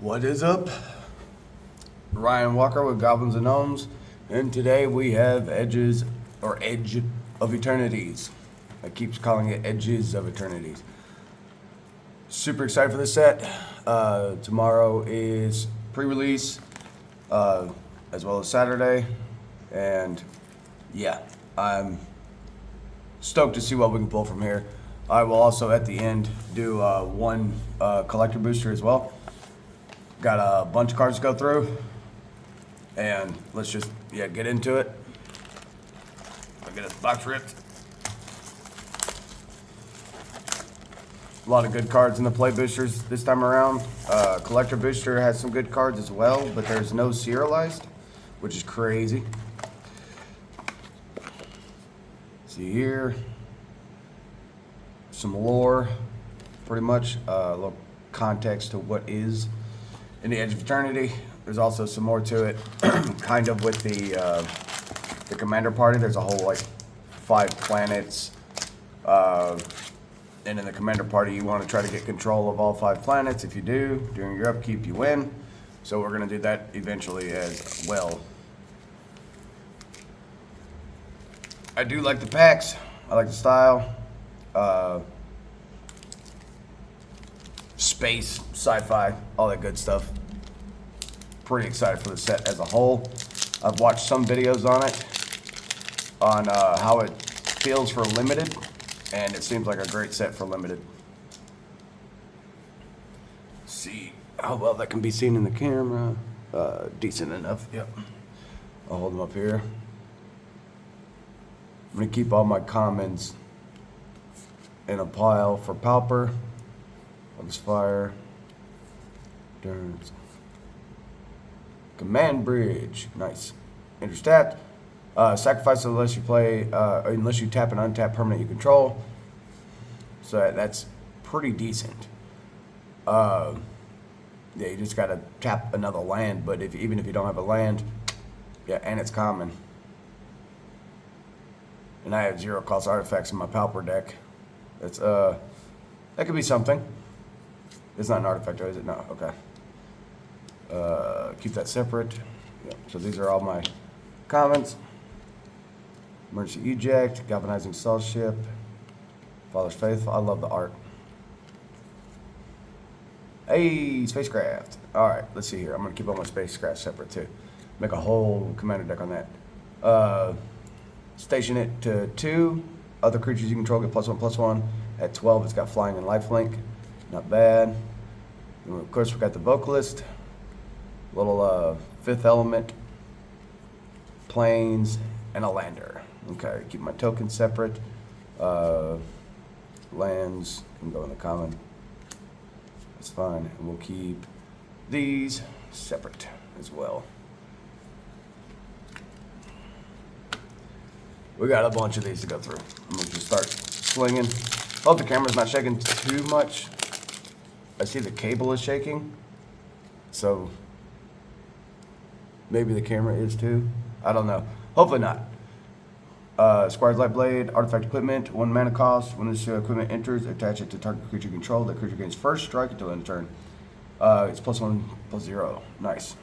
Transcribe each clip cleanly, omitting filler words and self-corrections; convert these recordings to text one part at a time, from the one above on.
What is up? Ryan Walker with Goblins and Gnomes, and today we have Edge of Eternities. I keep calling it Edges of Eternities. Super excited for this set. Tomorrow is pre-release, as well as Saturday, and yeah, I'm stoked to see what we can pull from here. I will also at the end do one collector booster as well. Got a bunch of cards to go through, and let's just get into it. I'll get this box ripped. A lot of good cards in the play boosters this time around. Collector booster has some good cards as well, but there's no serialized, which is crazy. See here, some lore, pretty much a little context to what is in the Edge of Eternity. There's also some more to it, kind of with the commander party. There's a whole like 5 planets, and in the commander party, you want to try to get control of all 5 planets. If you do, during your upkeep, you win. So we're gonna do that eventually as well. I do like the packs. I like the style. Space, sci-fi, all that good stuff. Pretty excited for the set as a whole. I've watched some videos on it, on how it feels for limited, and it seems like a great set for limited. See how well that can be seen in the camera. Decent enough, yep. I'll hold them up here. I'm gonna keep all my comments in a pile for Pauper. Focus fire. Turns. Command bridge. Nice. Enter stat. Sacrifice unless you tap an untapped permanent you control. So that's pretty decent. Yeah, you just gotta tap another land, but even if you don't have a land, yeah, and it's common. And I have 0 cost artifacts in my Pauper deck. That's that could be something. It's not an artifact, is it? No. Okay. Keep that separate. Yeah. So these are all my comments. Emergency eject, galvanizing cell ship, Father's Faithful. I love the art. Hey, spacecraft. All right, let's see here. I'm gonna keep all my spacecraft separate too. Make a whole commander deck on that. Station it to 2. Other creatures you control get +1/+1. At 12, it's got flying and lifelink. Not bad. And of course, we got the vocalist. Little 5th element, planes, and a lander. Okay, keep my tokens separate. Lands can go in the common. That's fine. And we'll keep these separate as well. We got a bunch of these to go through. I'm gonna just start slinging. Hope the camera's not shaking too much. I see the cable is shaking, so maybe the camera is too. I don't know. Hopefully not. Squire's Light Blade, artifact equipment, 1 mana cost. When this equipment enters, attach it to target creature control. That creature gains first strike until end of turn. It's +1/+0. Nice.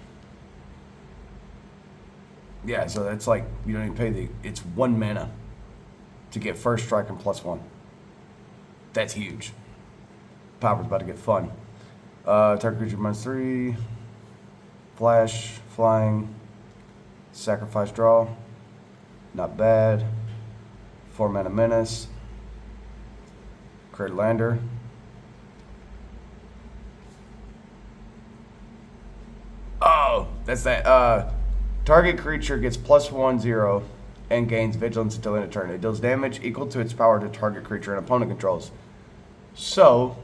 Yeah, so that's like, you don't even pay it's 1 mana to get first strike and +1. That's huge. Pauper's about to get fun. Target creature -3. Flash, flying, sacrifice, draw. Not bad. 4 mana menace. Create lander. Oh, that's that. Target creature gets +1/0 and gains vigilance until end of turn. It deals damage equal to its power to target creature and opponent controls. So,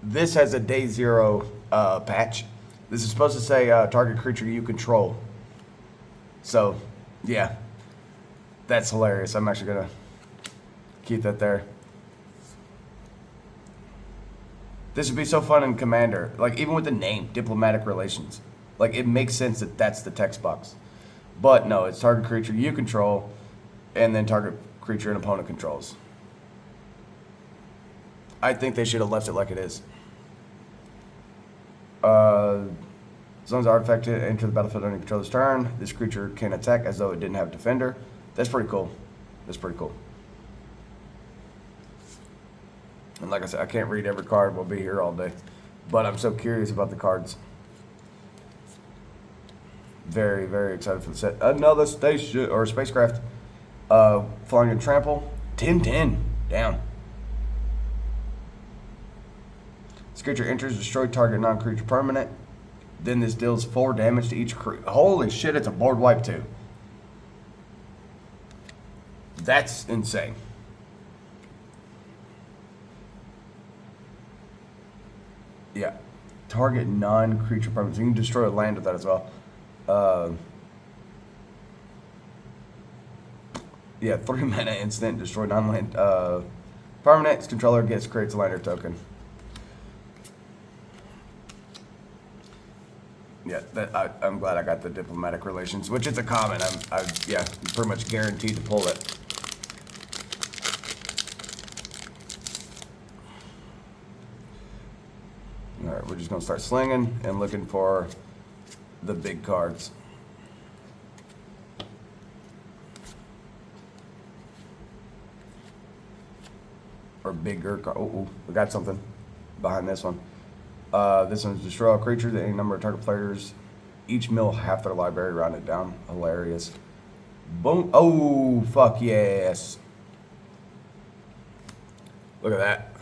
this has a day 0 patch. This is supposed to say target creature you control. So, yeah. That's hilarious. I'm actually going to keep that there. This would be so fun in Commander. Like, even with the name, Diplomatic Relations. Like, it makes sense that that's the text box. But no, it's target creature you control, and then target creature and opponent controls. I think they should have left it like it is. As long as the artifact enter the battlefield on your controller's turn, this creature can attack as though it didn't have a defender. That's pretty cool. That's pretty cool. And like I said, I can't read every card. We'll be here all day. But I'm so curious about the cards. Very, very excited for the set. Another station or spacecraft. Flying and trample. 10-10. Down. This creature enters, destroy target non-creature permanent. Then this deals 4 damage to each creature. Holy shit, it's a board wipe too. That's insane. Yeah. Target non-creature permanent. So you can destroy a land with that as well. Yeah, 3 mana instant, destroy non-land. Permanent, its controller creates a lander token. Yeah, I'm glad I got the diplomatic relations, which is a common. I'm pretty much guaranteed to pull it. All right, we're just gonna start slinging and looking for the big cards. Or bigger card. Oh, we got something behind this one. This one's destroy all creatures that any number of target players each mill half their library, round it down. Hilarious. Boom. Oh, fuck yes. Look at that.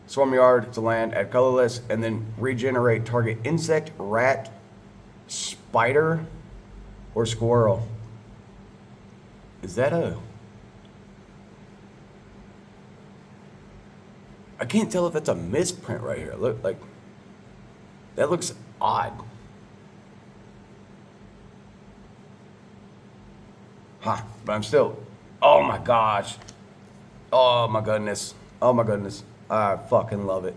Swarm Yard, it's a land, add colorless, and then regenerate target insect, rat, spider, or squirrel. Is that a... I can't tell if that's a misprint right here. Look, like, that looks odd. Huh, but I'm still, oh my gosh. Oh my goodness. Oh my goodness. I fucking love it.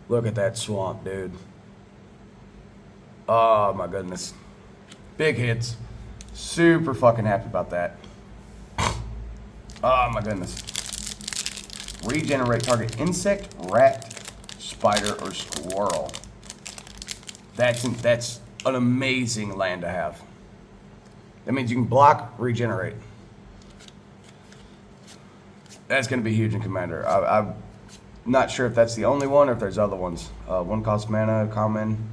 Look at that swamp, dude. Oh my goodness. Big hits. Super fucking happy about that. Oh my goodness. Regenerate target insect, rat, spider, or squirrel. That's an amazing land to have. That means you can block, regenerate. That's going to be huge in Commander. I'm not sure if that's the only one or if there's other ones. 1 cost mana, common.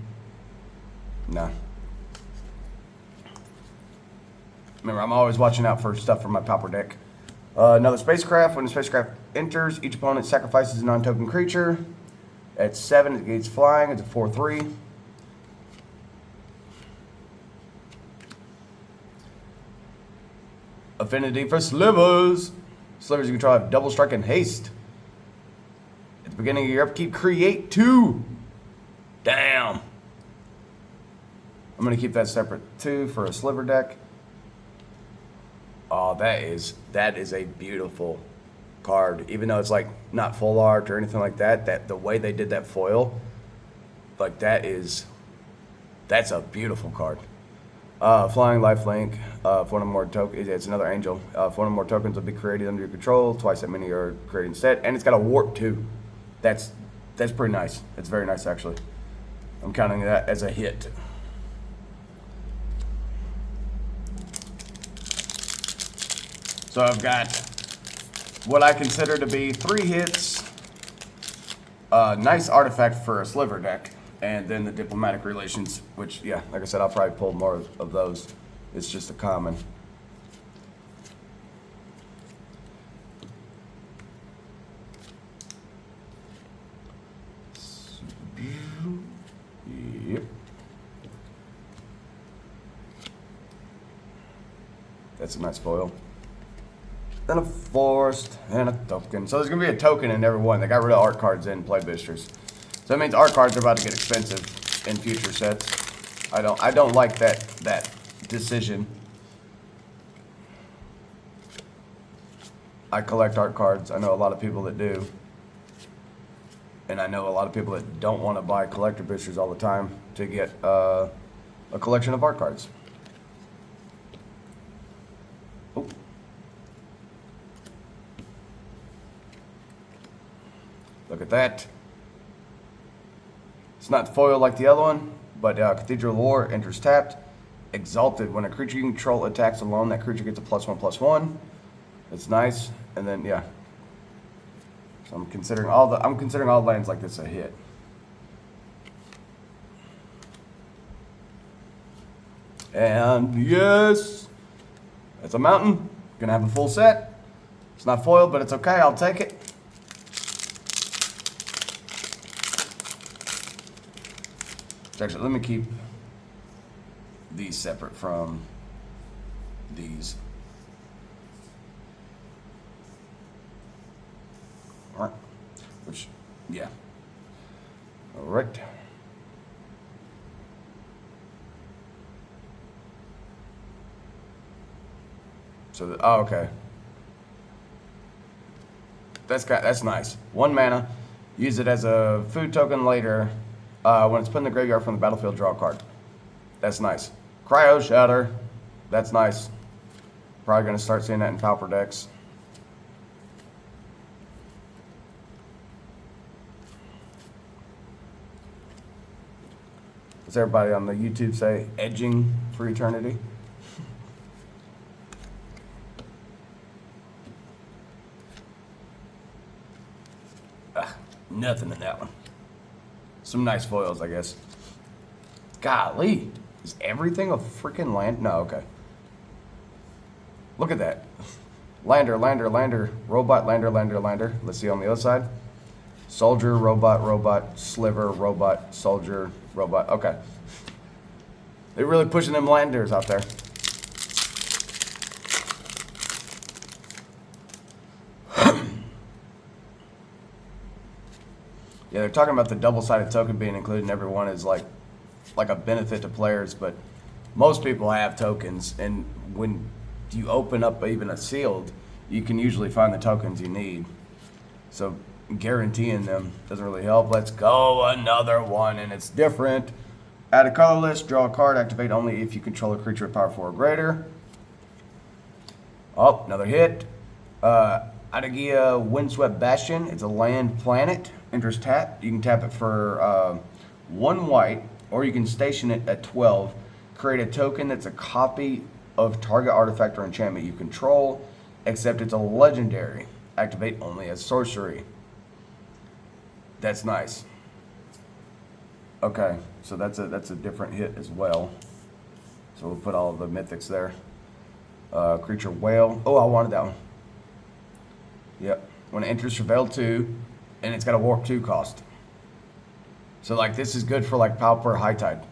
No. Remember, I'm always watching out for stuff from my pauper deck. Another spacecraft. When the spacecraft enters, each opponent sacrifices a non-token creature. At 7, it gains flying. It's a 4/3. Affinity for slivers. Slivers you control have double strike and haste. At the beginning of your upkeep, create 2. Damn. I'm going to keep that separate too for a sliver deck. Oh, that is a beautiful card. Even though it's like not full art or anything like that, that the way they did that foil, like that's a beautiful card. Flying lifelink. If one or more tokens, it's another angel. If one or more tokens will be created under your control, twice that many are created instead, and it's got a warp too. That's pretty nice. It's very nice actually. I'm counting that as a hit. So I've got what I consider to be 3 hits, a nice artifact for a sliver deck, and then the diplomatic relations, which, yeah, like I said, I'll probably pull more of those. It's just a common. Yep. That's a nice foil. Then a forest and a token. So there's gonna be a token in every one. They got rid of art cards in play boosters. So that means art cards are about to get expensive in future sets. I don't like that decision. I collect art cards. I know a lot of people that do. And I know a lot of people that don't want to buy collector boosters all the time to get a collection of art cards. Oh. Look at that. It's not foil like the other one, but Cathedral Lore enters tapped. Exalted. When a creature you control attacks alone, that creature gets a +1/+1. It's nice. And then yeah. So I'm considering all lands like this a hit. And yes, it's a mountain. Gonna have a full set. It's not foiled, but it's okay. I'll take it. Actually, let me keep these separate from these. All right. Which, yeah. All right. So, oh, okay. That's nice. 1 mana. Use it as a food token later. When it's put in the graveyard from the battlefield, draw a card. That's nice. Cryo Shatter. That's nice. Probably going to start seeing that in Pauper decks. Does everybody on the YouTube say edging for eternity? Nothing in that one. Some nice foils, I guess. Golly. Is everything a freaking land? No, okay. Look at that. Lander, lander, lander. Robot, lander, lander, lander. Let's see on the other side. Soldier, robot, robot. Sliver, robot, soldier, robot. Okay. They're really pushing them landers out there. Yeah, they're talking about the double-sided token being included in every one is like a benefit to players, but most people have tokens, and when you open up even a sealed, you can usually find the tokens you need. So guaranteeing them doesn't really help. Let's go, another one, and it's different. Add a colorless, draw a card, activate only if you control a creature with power 4 or greater. Oh, another hit. Adagia Windswept Bastion. It's a land planet. Enters tap. You can tap it for 1 white, or you can station it at 12. Create a token that's a copy of target artifact or enchantment you control, except it's a legendary. Activate only as sorcery. That's nice. Okay, so that's a different hit as well. So we'll put all of the mythics there. Creature Whale. Oh, I wanted that one. Yep. When it enters Travail 2, and it's got a Warp 2 cost. So like this is good for like Pauper High Tide.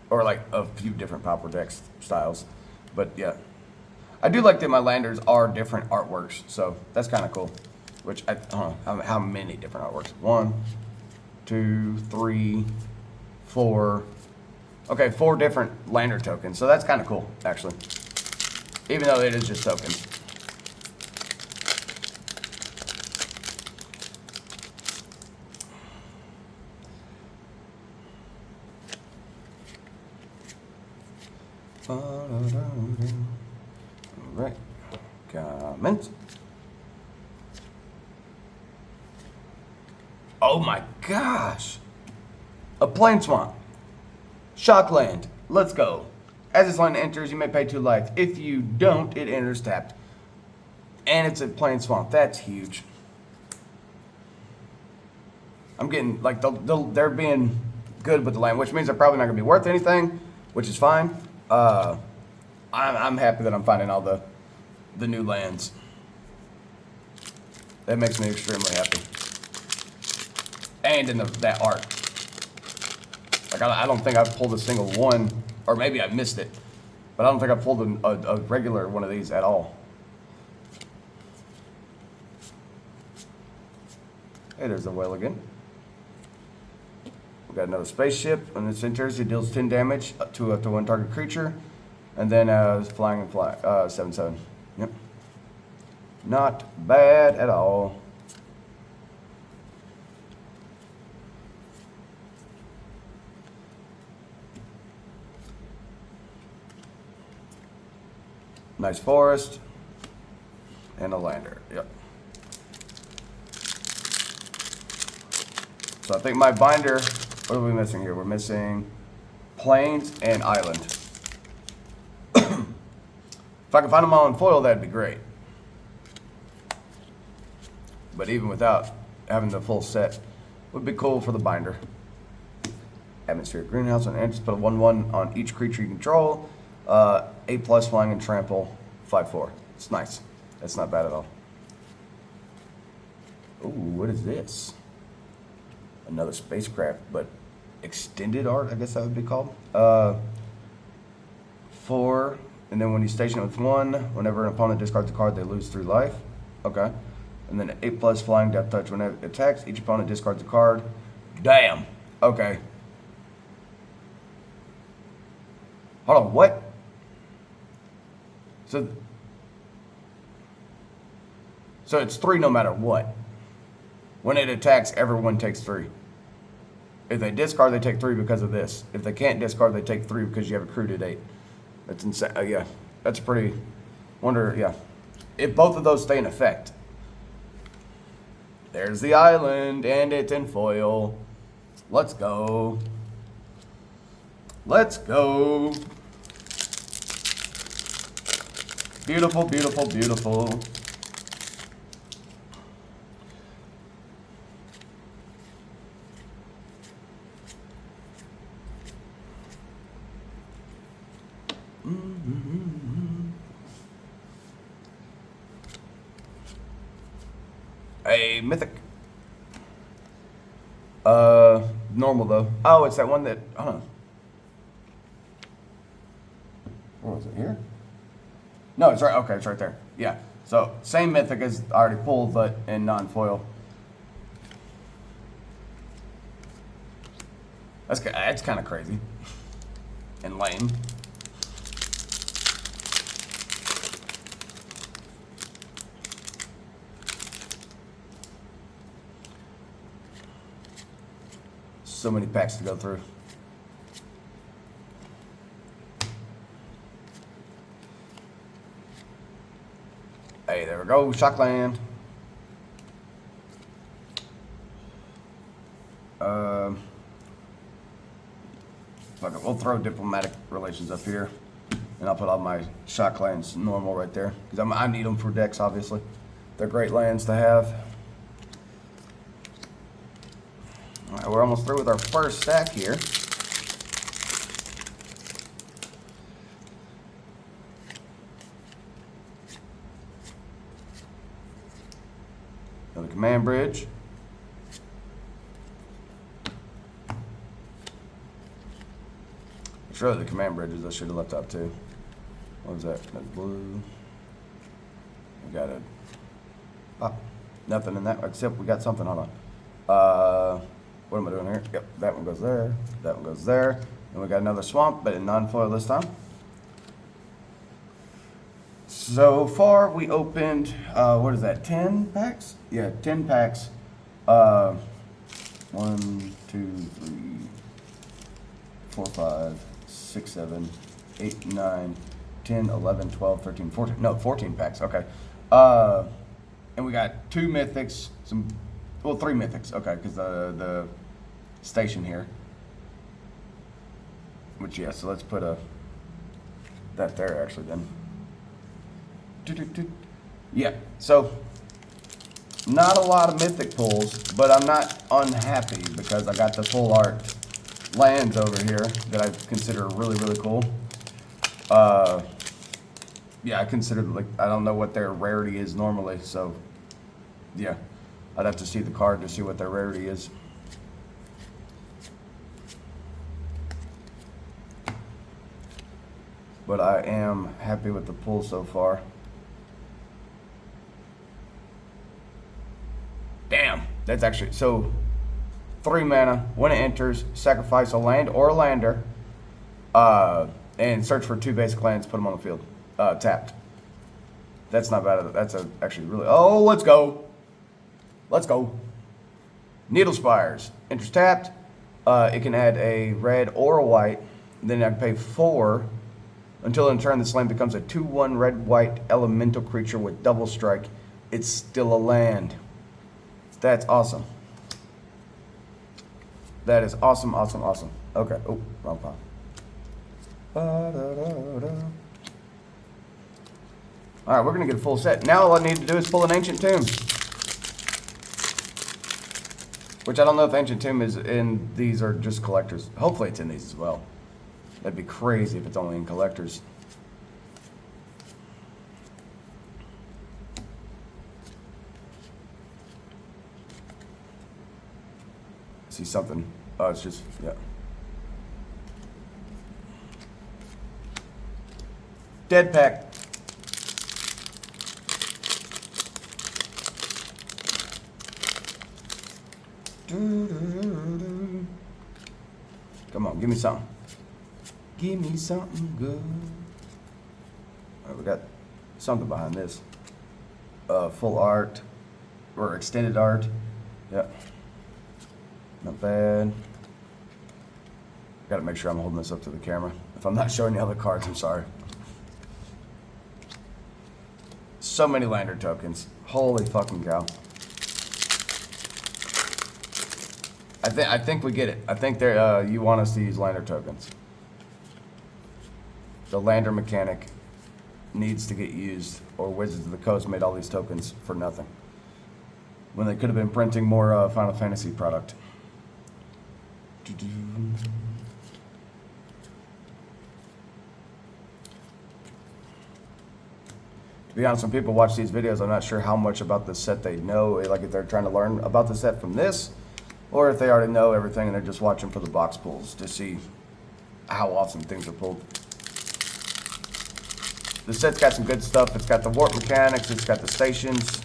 Or like a few different Pauper decks styles. But yeah. I do like that my landers are different artworks, so that's kind of cool. Which I don't know how many different artworks. 1, 2, 3, 4. Okay, 4 different lander tokens. So that's kind of cool, actually. Even though it is just tokens. Alright. Comments. Oh my gosh. A Plain Swamp. Shockland. Let's go. As this land enters, you may pay 2 life. If you don't, it enters tapped. And it's a Plain Swamp. That's huge. I'm getting, like, they're being good with the land, which means they're probably not going to be worth anything, which is fine. I'm happy that I'm finding all the new lands. That makes me extremely happy. And in that art. Like, I don't think I've pulled a single one, or maybe I missed it, but I don't think I pulled a regular one of these at all. Hey, there's the whale again. We got another spaceship. When this enters, it deals 10 damage to up to 1 target creature. And then flying and fly, 7/7. Yep. Not bad at all. Nice forest. And a lander. Yep. So I think my binder, what are we missing here? We're missing plains and island. If I can find them all in foil, that'd be great. But even without having the full set, would be cool for the binder. Atmospheric greenhouse, and just put a 1/1 on each creature you control. 8+ flying and trample, 5/4. It's nice. That's not bad at all. Ooh, what is this? Another spacecraft, but extended art, I guess that would be called. 4, and then when you station it with 1, whenever an opponent discards a card, they lose 3 life. Okay. And then 8+ flying, death touch. Whenever it attacks, each opponent discards a card. Damn. Okay. Hold on, what? So it's 3 no matter what. When it attacks, everyone takes 3. If they discard, they take 3 because of this. If they can't discard, they take 3 because you have accrued at 8. That's insane. Yeah, that's pretty. Wonder, yeah. If both of those stay in effect. There's the island, and it's in foil. Let's go. Let's go. Beautiful, beautiful, beautiful. A mythic. Normal though. Oh, it's that one that, hold on. Where was it, here? No, it's right, okay, it's right there. Yeah, so same mythic as I already pulled, but in non-foil. That's kind of crazy. And lame. So many packs to go through. Hey, there we go, Shockland. Fuck it, we'll throw diplomatic relations up here, and I'll put all my Shocklands normal right there because I need them for decks. Obviously, they're great lands to have. All right, we're almost through with our first stack here. Another command bridge. It's really the command bridges I should have left out too. What was that? That's blue. We got a. Oh, nothing in that. Except we got something. Hold on. What am I doing here? Yep, that one goes there. That one goes there. And we got another swamp, but in non-foil this time. So far, we opened, what is that, 10 packs? Yeah, 10 packs. 1, 2, 3, 4, 5, 6, 7, 8, 9, 10, 11, 12, 13, 14. No, 14 packs, okay. And we got 2 mythics, 3 mythics, okay, because the station here. Which, yeah, so let's put that there actually then. Yeah, so not a lot of mythic pulls, but I'm not unhappy because I got the full art lands over here that I consider really, really cool. Yeah, I consider, like, I don't know what their rarity is normally, so yeah, I'd have to see the card to see what their rarity is. But I am happy with the pull so far. Damn, that's actually, so 3 mana, when it enters, sacrifice a land or a lander, and search for 2 basic lands, put them on the field, tapped. That's not bad, that's actually really, oh, let's go. Let's go. Needle Spires, enters tapped, it can add a red or a white, then I can pay 4, until in turn this land becomes a 2/1 red-white elemental creature with double strike. It's still a land. That's awesome. That is awesome, awesome, awesome. Okay. Oh, wrong file. Ba-da-da-da. All right, we're gonna get a full set. Now all I need to do is pull an ancient tomb. Which I don't know if ancient tomb is in these or just collectors. Hopefully it's in these as well. That'd be crazy if it's only in collectors. See something. Oh, it's just, yeah. Dead pack. Come on, give me something. Give me something good. All right, we got something behind this. Full art or extended art. Yeah. Not bad. Got to make sure I'm holding this up to the camera. If I'm not showing you other cards, I'm sorry. So many lander tokens. Holy fucking cow. I think we get it. I think you want us to use lander tokens. The lander mechanic needs to get used, or Wizards of the Coast made all these tokens for nothing when they could have been printing more Final Fantasy product. To be honest, when people watch these videos, I'm not sure how much about the set they know, like if they're trying to learn about the set from this, or if they already know everything and they're just watching for the box pulls to see how often things are pulled. The set's got some good stuff. It's got the warp mechanics, it's got the stations,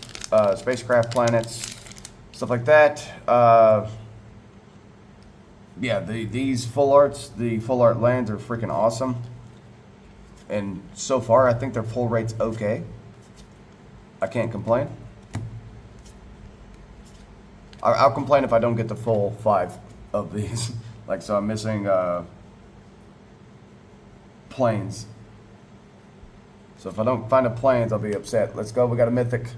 spacecraft planets, stuff like that. Yeah, these full arts, the full art lands are freaking awesome. And so far, I think their pull rate's okay. I can't complain. I'll complain if I don't get the full 5 of these. Like, so I'm missing planes. So if I don't find a planes, I'll be upset. Let's go. We got a mythic.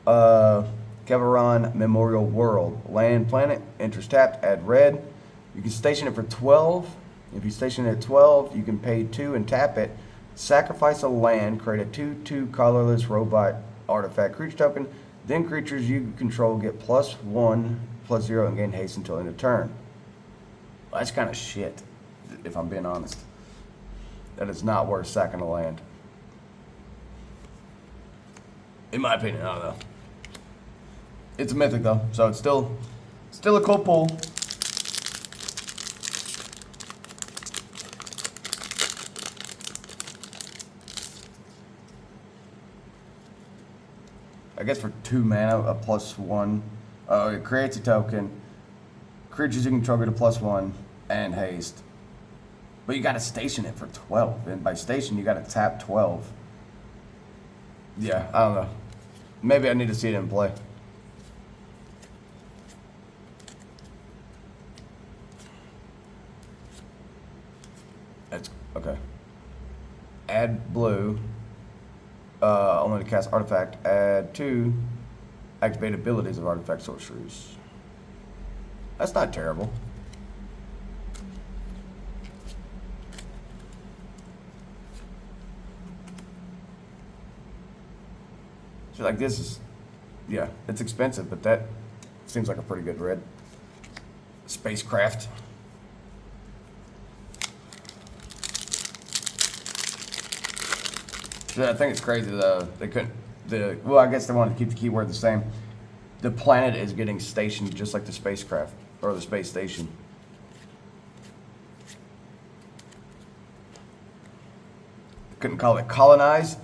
Kevaron Memorial World. Land planet. Enters tapped. Add red. You can station it for 12. If you station it at 12, you can pay 2 and tap it. Sacrifice a land. Create a 2/2 colorless robot artifact creature token. Then creatures you control get +1/+0 and gain haste until end of turn. Well, that's kind of shit, if I'm being honest. That is not worth sacking a land. In my opinion, I don't know. It's a mythic though, so it's still a cool pull. I guess for 2 mana, a +1. It creates a token. Creatures you control get a +1 and haste. But you gotta station it for 12. And by station, you gotta tap 12. Yeah, I don't know. Maybe I need to see it in play. That's okay. Add blue. Only to cast artifact. Add 2 activate abilities of artifact sorceries. That's not terrible. So like this is, yeah, it's expensive, but that seems like a pretty good red. Spacecraft. I think it's crazy though. They couldn't. Well, I guess they wanted to keep the keyword the same. The planet is getting stationed just like the spacecraft or the space station. Couldn't call it colonize.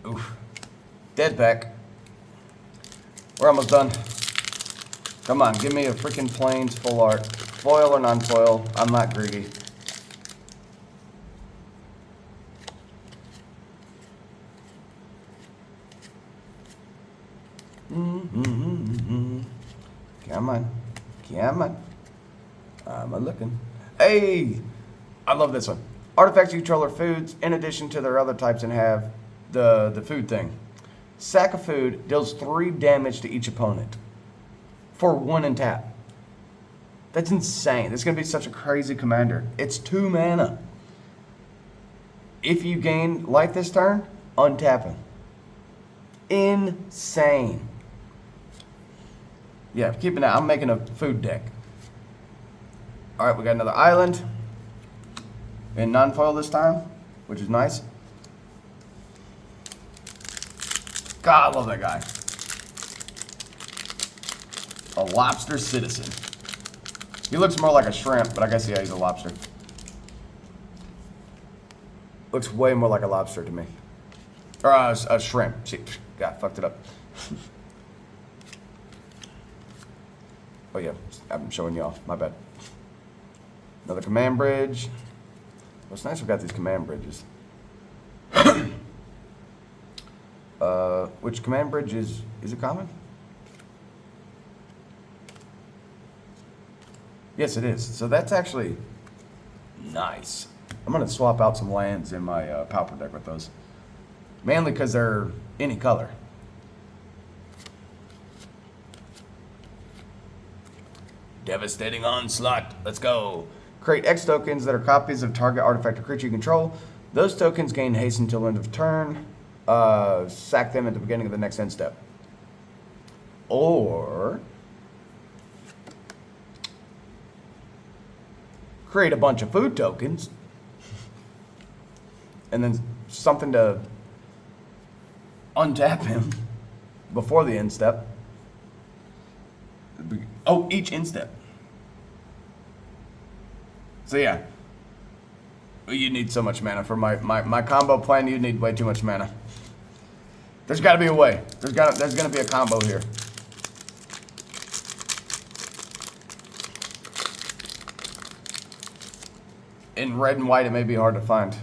Oof. Dead pack. We're almost done. Come on, give me a freaking plains full art. Foil or non-foil, I'm not greedy. Come on. Come on. I'm a-looking. Hey! I love this one. Artifacts you control are foods in addition to their other types and have the food thing. Sack of food deals 3 damage to each opponent for 1 and tap. That's insane. This is going to be such a crazy commander. It's 2 mana. If you gain life this turn, untap him. Insane. Yeah, keeping that. I'm making a food deck. All right, we got another island. In non-foil this time, which is nice. God, I love that guy. A lobster citizen. He looks more like a shrimp, but I guess, yeah, he's a lobster. Looks way more like a lobster to me. Or a shrimp. See, God, fucked it up. Oh, yeah, I'm showing y'all. My bad. Another command bridge. Well, it's nice we got these command bridges. Which command bridge is it common? Yes, it is. So that's actually nice. I'm going to swap out some lands in my Pauper deck with those. Mainly because they're any color. Devastating Onslaught. Let's go. Create X tokens that are copies of target artifact or creature you control. Those tokens gain haste until end of turn. Sack them at the beginning of the next end step. Or create a bunch of food tokens. And then something to untap him before the end step. Oh, each end step. So yeah, you need so much mana for my combo plan. You need way too much mana. There's got to be a way. There's gonna be a combo here. In red and white, it may be hard to find.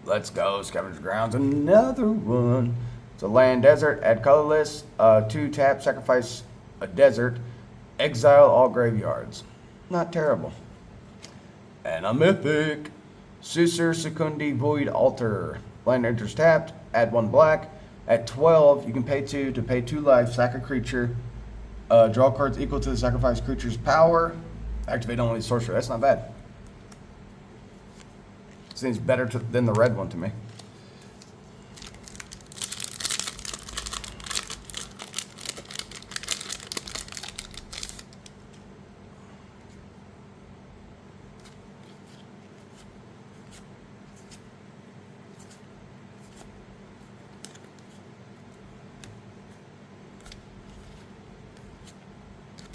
Let's go, Scavenger Grounds, another one. It's a land desert, add colorless, 2 tap, sacrifice a desert, exile all graveyards. Not terrible. And a mythic, Susur Secundi Void Altar. Land enters tapped, add 1 black. At 12, you can pay 2 to pay 2 life, sack a creature, draw cards equal to the sacrificed creature's power, activate only sorcerer. That's not bad. Seems better than the red one to me.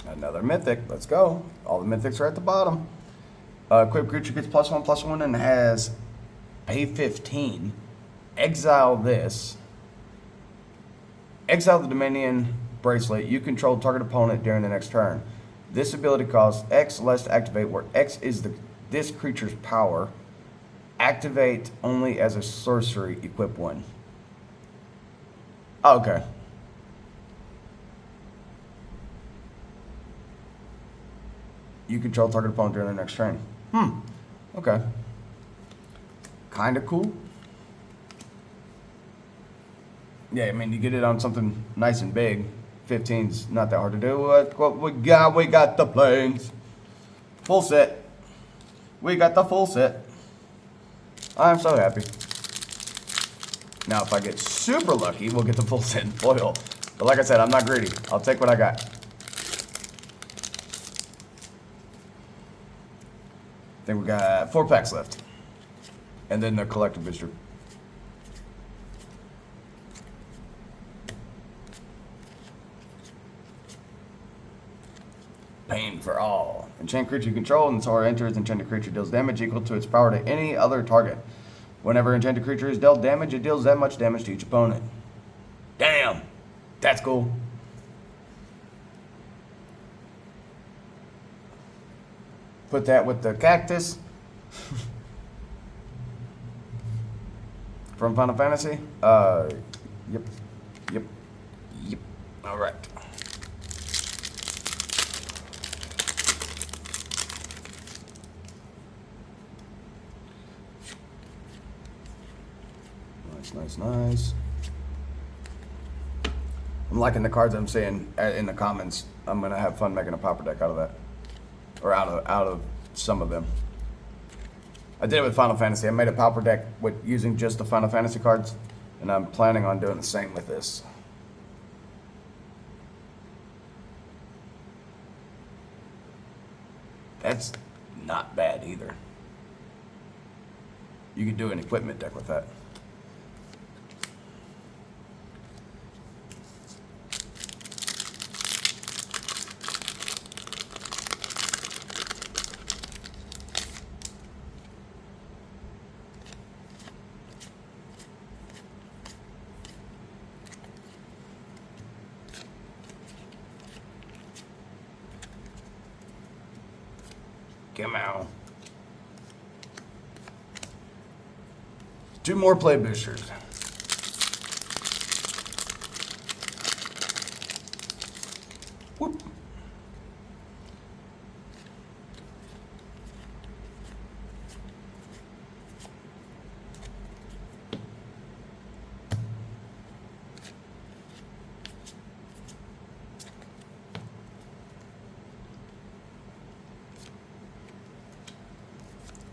Another mythic. Let's go. All the mythics are at the bottom. Equipped creature gets +1/+1 and has pay 15. Exile this. Exile the Dominion bracelet. You control target opponent during the next turn. This ability costs X less to activate, where X is this creature's power. Activate only as a sorcery. Equip 1. Oh, okay. You control target opponent during the next turn. Okay. Kind of cool. Yeah, I mean, you get it on something nice and big. 15's not that hard to do. What we got the planes. Full set. We got the full set. I'm so happy. Now, if I get super lucky, we'll get the full set in foil. But like I said, I'm not greedy. I'll take what I got. I think we got 4 packs left. And then the collector booster. Pain for all. Enchant creature you control, and Sora enters. Enchanted creature deals damage equal to its power to any other target. Whenever enchanted creature is dealt damage, it deals that much damage to each opponent. Damn! That's cool. Put that with the cactus from Final Fantasy. Yep. All right. Nice. I'm liking the cards I'm seeing in the comments. I'm gonna have fun making a pauper deck out of that, or out of some of them. I did it with Final Fantasy. I made a pauper deck with using just the Final Fantasy cards, and I'm planning on doing the same with this. That's not bad either. You could do an equipment deck with that. Come on. 2 more play boosters. Whoop.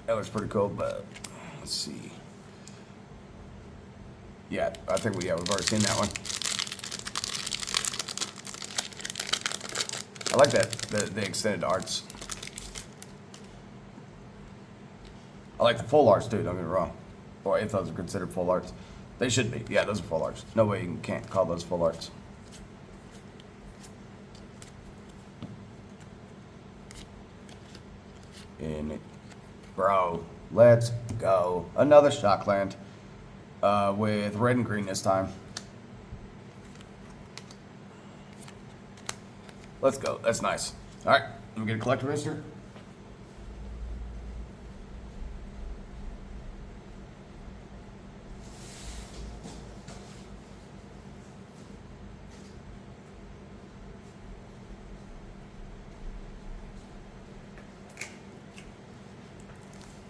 That was pretty cool, but let's see. Yeah, I think we've already seen that one. I like that, the extended arts. I like the full arts too, don't get me wrong. Or if those are considered full arts. They should be. Yeah, those are full arts. No way you can't call those full arts. In it. Bro, let's go. Another Shockland with red and green this time. Let's go. That's nice. All right, let me get a collector booster.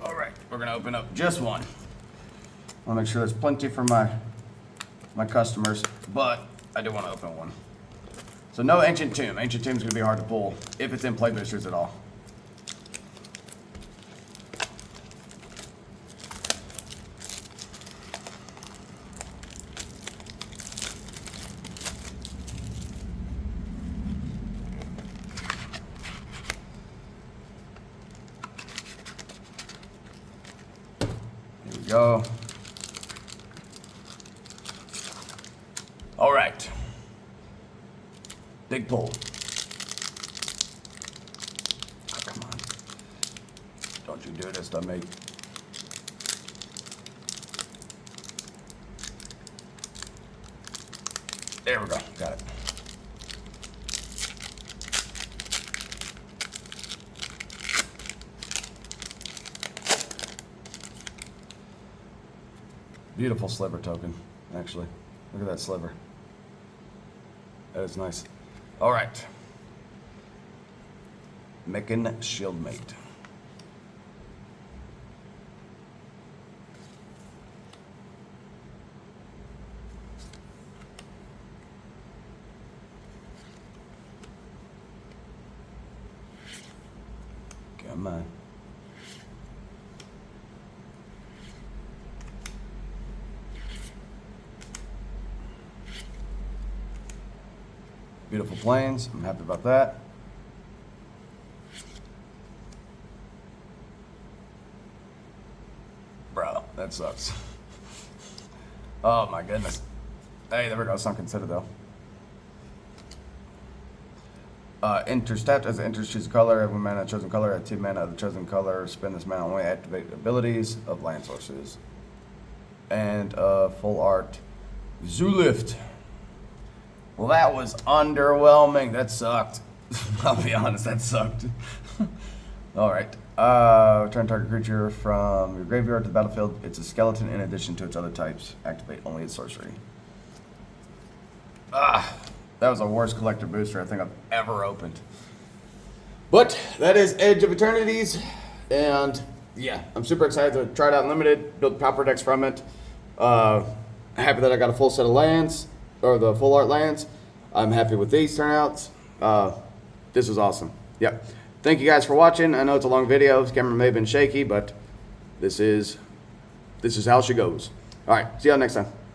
All right, we're gonna open up just one. I'll make sure there's plenty for my customers, but I do want to open one. So no Ancient Tomb. Ancient Tomb's gonna be hard to pull if it's in play boosters at all. Here we go. All right. Big pull. Oh, come on. Don't you do this to me. There we go. Got it. Beautiful sliver token, actually. Look at that sliver. That is nice. All right. Meccan Shieldmate. Come on. Beautiful planes. I'm happy about that. Bro, that sucks. Oh my goodness. Hey, there we go. Sunken Citadel. Intercept as it enters, choose a color. Every mana of chosen color, add 2 mana of the chosen color. Spend this mana only activate abilities of land sources. And full art. Zoolift. Well, that was underwhelming. That sucked. I'll be honest, that sucked. All right. Return target creature from your graveyard to the battlefield. It's a skeleton in addition to its other types. Activate only its sorcery. That was the worst collector booster I think I've ever opened. But that is Edge of Eternities. And yeah, I'm super excited to try it out in limited, build pauper decks from it. Happy that I got a full set of lands, or the full art lands. I'm happy with these turnouts. This is awesome. Yep. Thank you guys for watching. I know it's a long video. This camera may have been shaky, but this is how she goes. All right. See y'all next time.